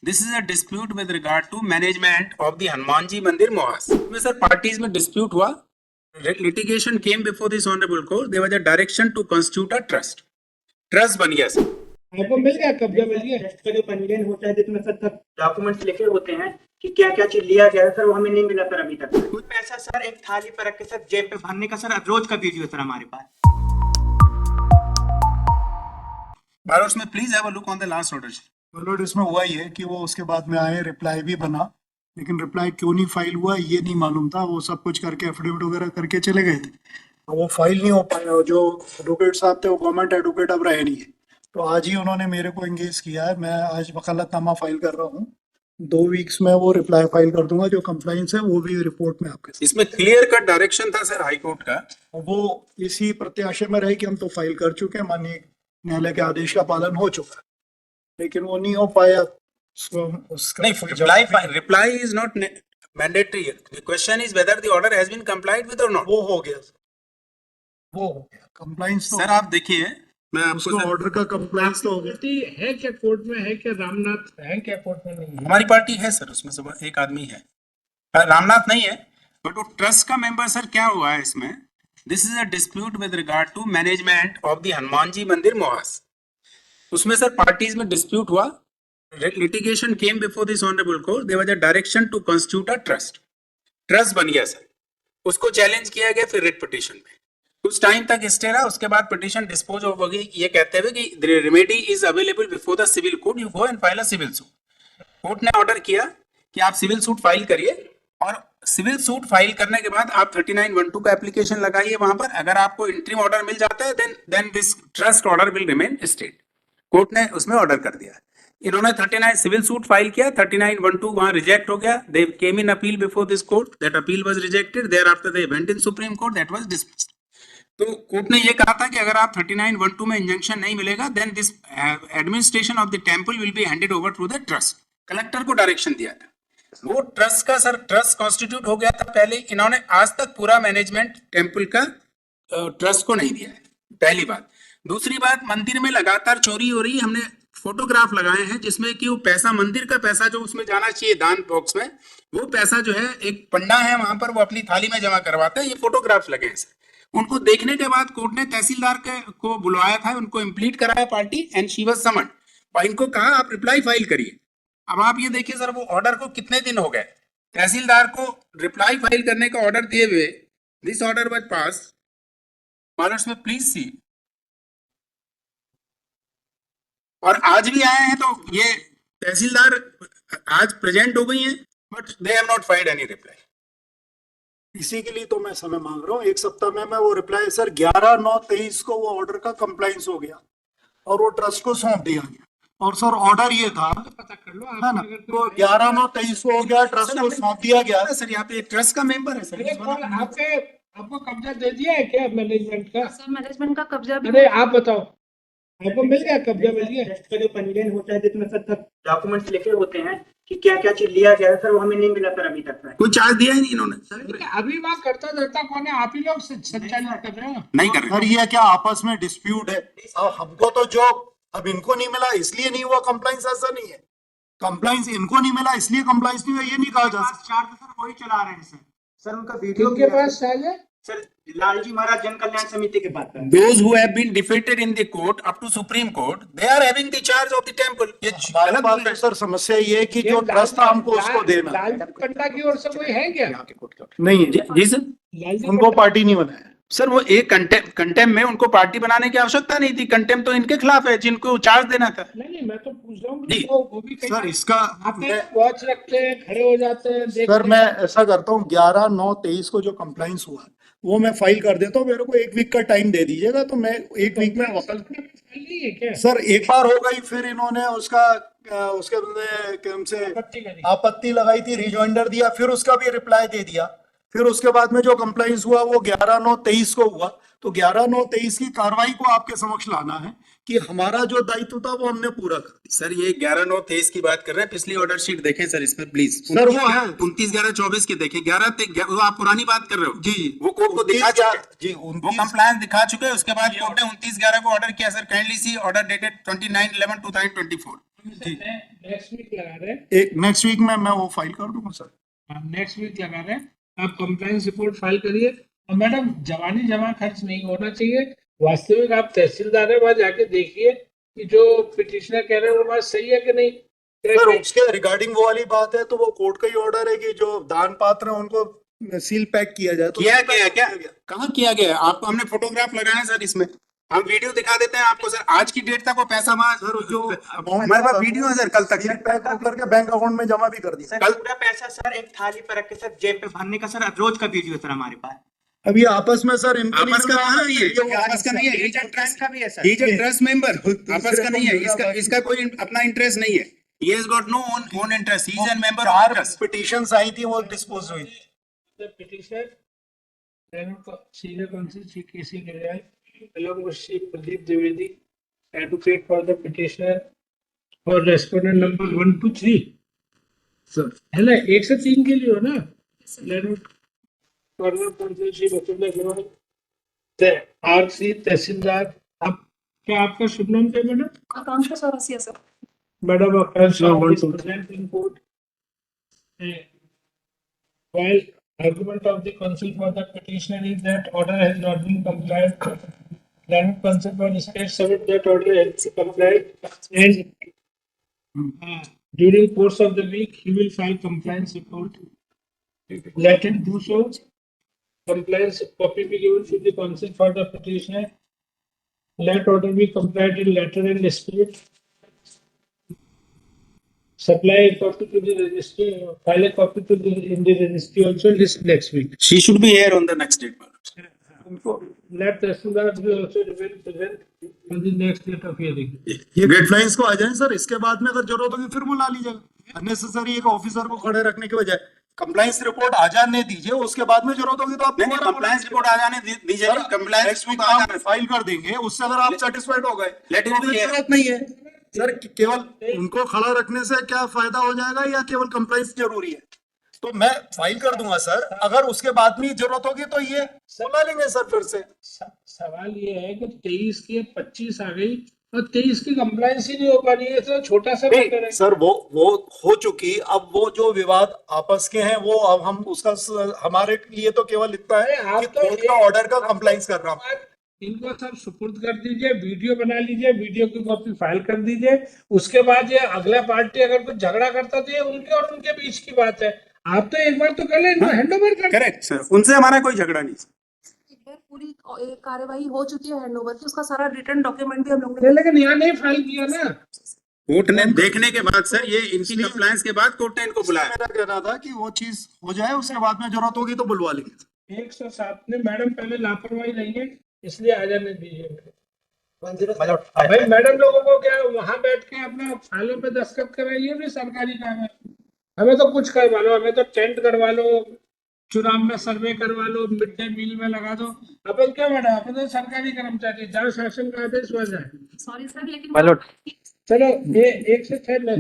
This is a dispute with regard to management of the Hanuman Ji Mandir Mohas. में sir parties में dispute हुआ, litigation came before this honorable court. There was a direction to constitute a trust. Trust बन गया sir. आपको मिल गया, कब्जा मिल गया। Trust का जो पंजीयन होता है जिसमें सर डॉक्यूमेंट्स लिखे होते हैं कि क्या क्या चीज लिया गया है सर, वो हमें नहीं मिला सर अभी तक। कुछ पैसा सर एक थाली पर रख के सर जेब पे भरने का सर रोज का वीडियो सर हमारे पास। Baros में please have a look on the last order. Lord, इसमें हुआ ये कि वो उसके बाद में आए, रिप्लाई भी बना, लेकिन रिप्लाई क्यों नहीं फाइल हुआ ये नहीं मालूम था। वो सब कुछ करके एफिडेविट वगैरह करके चले गए थे, वो फाइल नहीं हो पाया। जो एडवोकेट साहब थे वो गवर्नमेंट एडवोकेट अब रहे नहीं है, तो आज ही उन्होंने मेरे को एंगेज किया है। मैं आज वकालतनामा फाइल कर रहा हूँ, 2 वीक्स में वो रिप्लाई फाइल कर दूंगा। जो कंप्लाइंस है वो भी रिपोर्ट में आपके साथ। इसमें क्लियर कट डायरेक्शन था सर हाई कोर्ट का, वो इसी प्रत्याशा में रहे कि हम तो फाइल कर चुके हैं, माननीय न्यायालय के आदेश का पालन हो चुका है, लेकिन वो नहीं हो पाया। नहीं, reply is not mandatory. The question is whether the order has been complied with or not. वो हो गया, वो हो गया कंप्लाइंस। तो सर आप देखिए, मैं आपको उसको ऑर्डर का कंप्लाइंस तो हो गया। पार्टी है क्या कोर्ट में, है क्या रामनाथ है क्या कोर्ट में? नहीं है। हमारी पार्टी है सर, उसमें से एक आदमी है, रामनाथ नहीं है, बट वो ट्रस्ट का मेंबर। सर क्या हुआ है इसमें, this is a dispute with regard to management of the Hanuman ji मंदिर मोहास। उसमें सर पार्टीज में डिस्प्यूट हुआ, litigation came before this honourable court. There was a direction to constitute a trust. Trust बन गया सर, उसको चैलेंज किया गया फिर रिट पिटीशन में। कुछ टाइम तक स्टे रहा, उसके बाद पिटीशन डिस्पोज हो गई ये कहते हुए कि the remedy is available before the civil court, you go and file a civil suit. Court ने ऑर्डर किया कि आप सिविल सूट फाइल करिए, और सिविल सूट फाइल करने के बाद आप 3912 का एप्लीकेशन लगाइए वहां पर। अगर आपको इंटरिम ऑर्डर मिल जाता है then this trust order will remain state. Court ने उसमें ऑर्डर कर दिया। इन्होंने 39 सिविल सूट फाइल किया, 3912 वहां रिजेक्ट हो गया। They came in appeal before this court, that appeal was rejected. Thereafter they went in supreme court, that was dismissed. तो कोर्ट ने ये कहा था कि अगर आप 3912 में इंजंक्शन नहीं मिलेगा then this administration of the temple will be handed over to the trust. Collector को डायरेक्शन दिया था। वो ट्रस्ट का सर ट्रस्ट कॉन्स्टिट्यूट हो गया था पहले। इन्होंने आज तक पूरा मैनेजमेंट टेंपल का ट्रस्ट को नहीं दिया है, पहली बात। दूसरी बात, मंदिर में लगातार चोरी हो रही है। हमने फोटोग्राफ लगाए हैं जिसमें कि वो पैसा, मंदिर का पैसा जो उसमें जाना चाहिए दान बॉक्स में, वो पैसा जो है एक पंडा है वहां पर, वो अपनी थाली में जमा करवाता है। ये फोटोग्राफ लगे हैं सर। उनको देखने के बाद कोर्ट ने तहसीलदार को बुलवाया था, उनको इम्प्लीट कराया party, and she was summoned, और इनको कहा आप रिप्लाई फाइल करिए। अब आप ये देखिए सर, वो ऑर्डर को कितने दिन हो गए, तहसीलदार को रिप्लाई फाइल करने का ऑर्डर दिए हुए। दिस ऑर्डर वाज पास, मानस में प्लीज सी। और आज भी आए हैं, तो ये तहसीलदार आज प्रेजेंट हो गई हैं, but they have not filed any reply. इसी के लिए तो मैं समय मांग रहा हूँ। 1 सप्ताह में मैं वो रिप्लाई सर 11/9/23 को वो ऑर्डर का कंप्लाइंस हो गया और वो ट्रस्ट को सौंप दिया गया। और सर ऑर्डर ये था, पता कर लो है ना, अगर तो 11/9/23 को हो गया, ट्रस्ट को सौंप दिया गया। सर यहाँ पे ट्रस्ट का मेंबर है सर। आपको कब्जा दे दिया है क्या मैनेजमेंट का? सर मैनेजमेंट का कब्जा भी। अरे आप बताओ, आपको मिल गया, कब्जा मिल गया? ट्रस्ट का जो पंजीयन होता है जिसमें सर डॉक्यूमेंट्स लिखे होते हैं कि क्या क्या चीज लिया गया है सर, वो हमें नहीं मिला सर अभी तक। कोई चार्ज दिया ही नहीं इन्होंने। अभी वहाँ करता धरता कौन है? आप ही लोग संचालन कर रहे हो। नहीं कर सर रहे। ये क्या आपस में डिस्प्यूट है? और हमको तो जो अब इनको नहीं मिला इसलिए नहीं हुआ कंप्लाइंस, ऐसा नहीं है। कंप्लाइंस इनको नहीं मिला इसलिए कंप्लाइंस नहीं हुआ, ये नहीं कहा जा सकता। चार्ज सर वही चला रहे हैं सर उनका वीडियो किनके पास चार्ज है? सर लालजी महाराज जन कल्याण समिति के पास। Those who have been defeated in the court up to Supreme Court, they are having the charge of the temple. ये हमारे गलत पास बोल तो रहे हैं। सर समस्या ये है कि जो ट्रस्ट था हमको उसको देना लालजी पंडा की ओर से कोई है क्या? नहीं है। जी सर, लालजी उनको पार्टी नहीं बनाया। सर वो एक कंटेम में उनको पार्टी बनाने की आवश्यकता नहीं थी। कंटेम तो इनके खिलाफ है जिनको चार्ज देना था। नहीं, मैं तो पूछ रहा हूँ जी। कि वो भी कहीं सर इसका आते हैं, वॉच रखते हैं, खड़े हो जाते हैं, देखते सर हैं। मैं ऐसा करता हूँ, 11/9/23 को जो कंप्लाइंस हुआ वो मैं फाइल कर देता हूँ। मेरे को 1 वीक का टाइम दे दीजिएगा, तो मैं 1 वीक में वकल। नहीं है क्या? सर एक बार हो गई, फिर इन्होंने उसके बदले कि हमसे आपत्ति करी। आपत्ति लगाई थी, रिजॉइंडर दिया, फिर उसका भी रिप्लाई दे दिया। फिर उसके बाद में जो कंप्लाइंस हुआ वो 11/9/23 को हुआ। तो 11/9/23 की कार्रवाई को आपके समक्ष लाना है कि हमारा जो दायित्व था वो हमने पूरा कर दिया। सर ये 11/9/23 की बात कर रहे हैं। पिछली ऑर्डर शीट देखें सर इसमें प्लीज। सर वो है 29/11/24 की देखें। 11 वो आप पुरानी बात कर रहे हो जी, वो कोर्ट को दिखा चुके हैं। जी वो 29 कंप्लायंस दिखा चुके हैं। उसके बाद कोर्ट ने 29/11 को ऑर्डर किया sir, kindly see order dated 29/11/2024। Next week लगा रहे हैं, एक नेक्स्ट वीक में मैं वो फाइल कर दूंगा सर। नेक्स्ट वीक लगा रहे हैं, आप कंप्लेंस रिपोर्ट फाइल करिए। और मैडम जवानी जमा खर्च नहीं होना चाहिए, वास्तविक आप तहसीलदार है वहां जाके देखिए कि जो पिटिशनर कह रहे हैं वो बात सही है कि नहीं। सर उसके रिगार्डिंग वो वाली बात है तो वो कोर्ट का ही ऑर्डर है कि जो दान पात्र है उनको सील पैक किया जाए। तो किया गया क्या? कहाँ किया गया? आपको हमने फोटोग्राफ लगाया सर, इसमें हम वीडियो दिखा देते हैं आपको सर। आज की डेट तक वो पैसा वहाँ सर जो हमारे पास वीडियो है सर, कल तक सील पैक करके बैंक अकाउंट में जमा भी कर दिया। सर पूरा पैसा सर एक थाली पर रख के सर जेब पे भरने का सर रोज का वीडियो सर हमारे पास। अब ये आपस में सर इनको आपस का नहीं नहीं है, ये आपस का नहीं है, ये ट्रस्ट का भी है sir. He is a trust member, आपस का नहीं है, इसका कोई अपना इंटरेस्ट नहीं है। He has got no own interest. He is a member of the trust. Petitions आई थी वो डिस्पोज हुई। The petitioner, senior counsel Sri K.C. Nirayal, along with Sri Pradeep Dwivedi, advocate for the petitioner for respondent number 1 to 3. Sir, है ना, 1 से 3 के लिए हो ना? Learned farmer counsel Sri Vasudha Agarwal, the RC तहसीलदार। आप क्या आपका शुभ नाम क्या है madam? Akanksha Chaurasia sir. Madam Akansha is present in court. While argument of the counsel for the petitioner is that order has not been complied, Learned counsel for state submit that order has been complied, and during course of the week he will file compliance report. Let him do so. Compliance copy be given to the counsel for the petitioner. Let order be complied in letter and spirit. Supply a copy to the registry, file a copy to the in the registry also list next week. She should be here on the next date. Let Tahsildar be also remain present on the next date of hearing. ये guidelines को आ जाए sir, इसके बाद में अगर जरूरत होगी फिर बुला लीजिएगा। अननेसेसरी एक ऑफिसर को खड़े रखने के बजाय कंप्लायंस रिपोर्ट आ जाने दीजिए, उसके बाद में जरूरत होगी तो आप नहीं, कंप्लायंस रिपोर्ट आ जाने दीजिए, कंप्लायंस नेक्स्ट वीक आप फाइल कर देंगे, उससे अगर आप सेटिस्फाइड हो गए Let it तो be फिर here. जरूरत नहीं है सर। केवल उनको खड़ा रखने से क्या फायदा हो जाएगा या केवल कंप्लायंस जरूरी है? तो मैं फाइल कर दूंगा सर, अगर उसके बाद में जरूरत होगी तो ये बुला लेंगे सर फिर से। सवाल ये है कि 23 के 25 आ गई और 23 की कंप्लायंस ही नहीं हो पा रही है, तो छोटा सा मैटर है। सर वो हो चुकी, अब वो जो विवाद आपस के हैं वो अब हम उसका हमारे लिए तो केवल इतना है आप कि तो कोर्ट का ऑर्डर का कंप्लायंस कर रहा हूँ। इनको सब सुपुर्द कर दीजिए, वीडियो बना लीजिए, वीडियो की कॉपी फाइल कर दीजिए। उसके बाद ये अगला पार्टी अगर कुछ झगड़ा करता तो ये उनके और उनके बीच की बात है। आप तो एक बार तो कर लें, इनको हैंड ओवर कर। करेक्ट सर, उनसे हमारा कोई झगड़ा नहीं। एक बार पूरी कार्यवाही हो चुकी है हैंडओवर की, उसका सारा रिटर्न डॉक्यूमेंट भी हम लोगों ने लेकिन यहाँ नहीं फाइल किया ना। कोर्ट ने देखने के बाद सर, ये इनकी कंप्लायंस के बाद कोर्ट ने इनको बुलाया। मेरा कहना था कि वो चीज हो जाए, उसके बाद में जरूरत होगी तो बुलवा लेंगे। 107 ने मैडम पहले लापरवाही नहीं है, इसलिए आ जाने दीजिए। भाई मैडम लोगों को क्या वहां बैठ के अपना फाइलों पे दस्तखत कराइए, भी सरकारी काम है। हमें तो कुछ करवा लो, हमें तो टेंट करवा लो, चुनाव में सर्वे करवा लो, मिड डे मील में लगा दो। अपन क्या मैडम, अपन तो सरकारी कर्मचारी, जहाँ शासन का आदेश हुआ जाए। सॉरी सर, लेकिन चलो ये 1 से 6